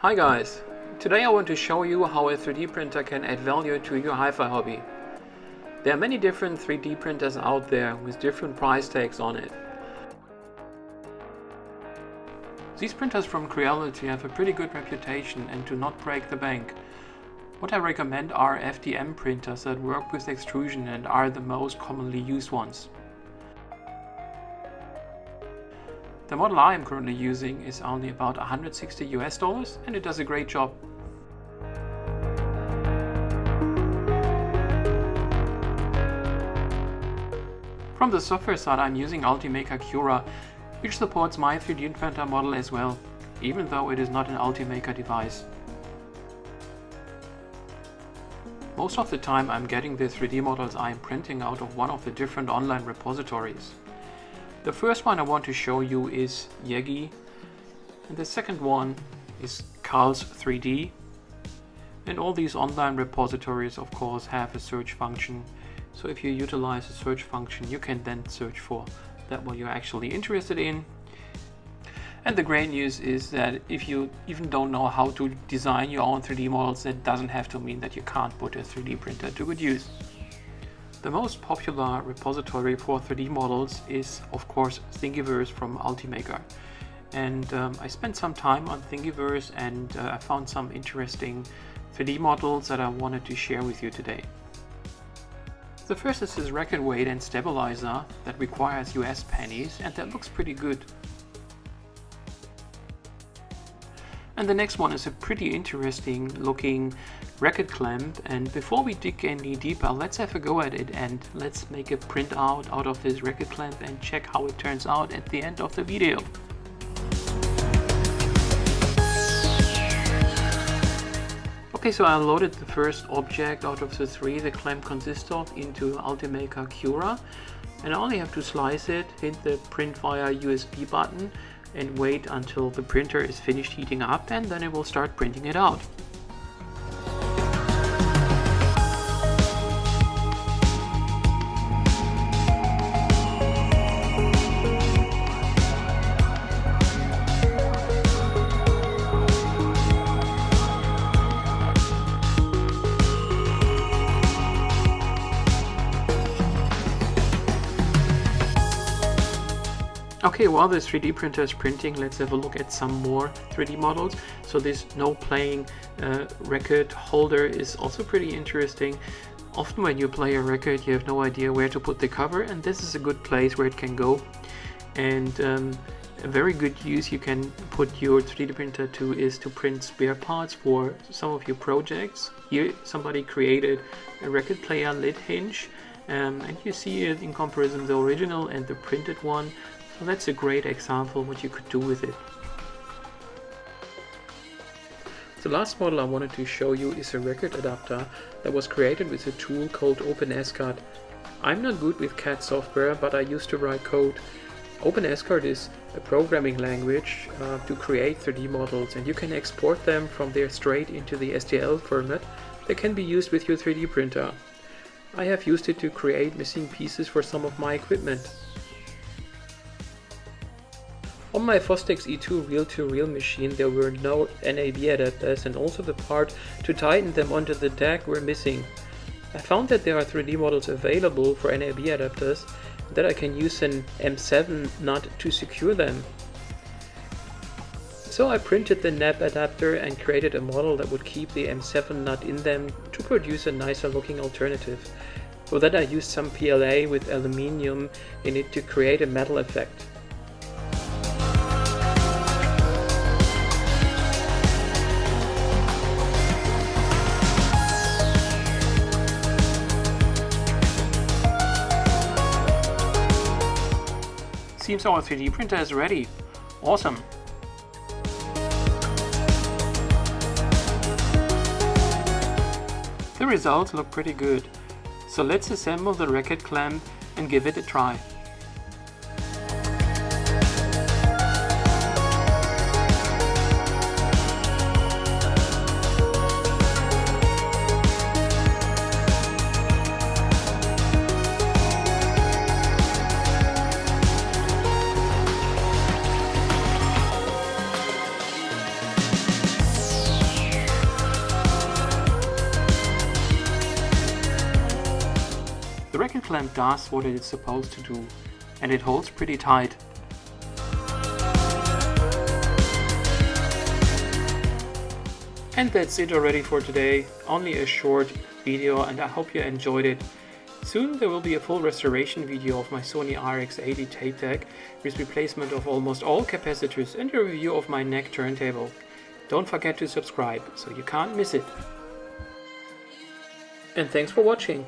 Hi guys! Today I want to show you how a 3D printer can add value to your hi-fi hobby. There are many different 3D printers out there with different price tags on it. These printers from Creality have a pretty good reputation and do not break the bank. What I recommend are FDM printers that work with extrusion and are the most commonly used ones. The model I am currently using is only about $160 and it does a great job. From the software side, I'm using Ultimaker Cura, which supports my 3D printer model as well, even though it is not an Ultimaker device. Most of the time I'm getting the 3D models I am printing out of one of the different online repositories. The first one I want to show you is Yegi, and the second one is Carl's 3D. And all these online repositories of course have a search function, so if you utilize a search function you can then search for that what you're actually interested in. And the great news is that if you even don't know how to design your own 3D models, that doesn't have to mean that you can't put a 3D printer to good use. The most popular repository for 3D models is of course Thingiverse from Ultimaker. And I spent some time on Thingiverse and I found some interesting 3D models that I wanted to share with you today. The first is this racket weight and stabilizer that requires US pennies, and that looks pretty good. And the next one is a pretty interesting looking racket clamp, and before we dig any deeper, let's have a go at it and let's make a printout out of this racket clamp and check how it turns out at the end of the video. Okay, so I loaded the first object out of the three the clamp consists of into Ultimaker Cura, and I only have to slice it, hit the print via USB button and wait until the printer is finished heating up, and then it will start printing it out. Okay, while this 3D printer is printing, let's have a look at some more 3D models. So this no playing record holder is also pretty interesting. Often when you play a record you have no idea where to put the cover, and this is a good place where it can go. And a very good use you can put your 3D printer to is to print spare parts for some of your projects. Here somebody created a record player lid hinge, and you see it in comparison the original and the printed one. So that's a great example of what you could do with it. The last model I wanted to show you is a record adapter that was created with a tool called OpenSCAD. I'm not good with CAD software, but I used to write code. OpenSCAD is a programming language to create 3D models, and you can export them from there straight into the STL format that can be used with your 3D printer. I have used it to create missing pieces for some of my equipment. On my Fostex E2 reel-to-reel machine there were no NAB adapters, and also the part to tighten them onto the deck were missing. I found that there are 3D models available for NAB adapters, and that I can use an M7 nut to secure them. So I printed the NAB adapter and created a model that would keep the M7 nut in them to produce a nicer looking alternative. For that I used some PLA with aluminium in it to create a metal effect. Seems our 3D printer is ready. Awesome! The results look pretty good. So let's assemble the racket clamp and give it a try. The racket clamp does what it is supposed to do, and it holds pretty tight. And that's it already for today. Only a short video, and I hope you enjoyed it. Soon there will be a full restoration video of my Sony RX80 tape deck with replacement of almost all capacitors and a review of my neck turntable. Don't forget to subscribe so you can't miss it. And thanks for watching.